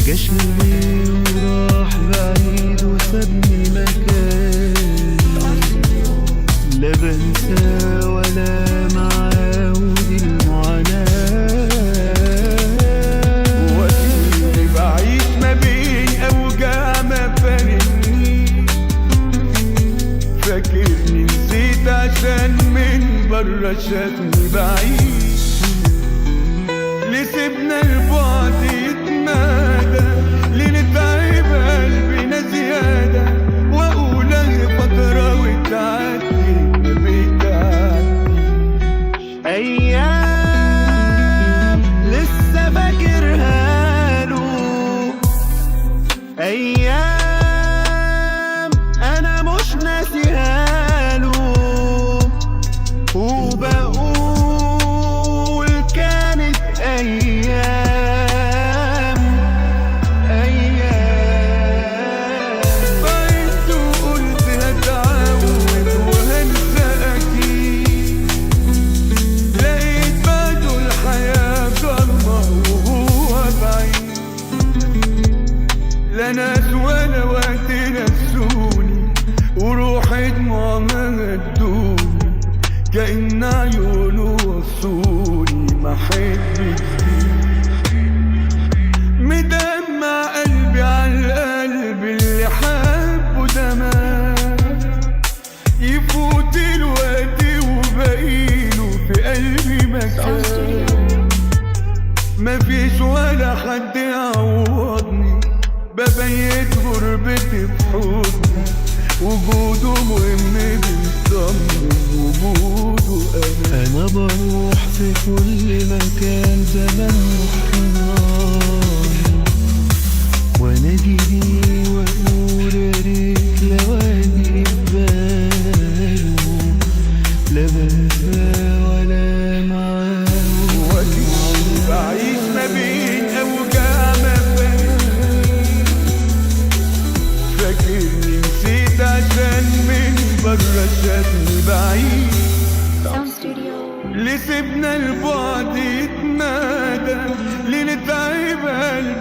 جاش لي وراح بعيد وسابني مكان، لا بنسى ولا معاه ودي المعاناة. وقتي بعيش ما بين أوجاع ما فارقنيش، فاكرني نسيت عشان من برا شافني بعيد. ليه سيبنا البعد يتمادى، ليه نتعب قلبنا زيادة، وأقول أهي فترة وتعدي ما بتعديش. أيام لسه فاكرها له، أيام أنا مش ناسيها له، وبقول كانت أيام أيام. بعدت وقلت هتعود وهنسى أكيد، لقيت بعده الحياة ضلمة وهو بعيد. لا ناس ولا وقت نسوني، وروحي دموعها هدوني، كأن عيونه وصوني ما حبتش. مدمع قلبي على القلب اللي حبه زمان، يفوت الوقت وبقيله في قلبي مكان. مفيش ولا حد يعوضني، ببيت غربتي بحضني، وجوده مهم بيطمن وجوده أنا بروح في كل مكان زمان رحت النار، وأنادي بيه وأقول يا ريت لو أجي بباله، لا بنسى ولا معاه. وقتي بعيش ما بين أوجاع ما فارقنيش، فاكرني نسيت عشان من برا شافني بعيد. ليه سيبنا البعد يتمادى، ليه نتعب قلبي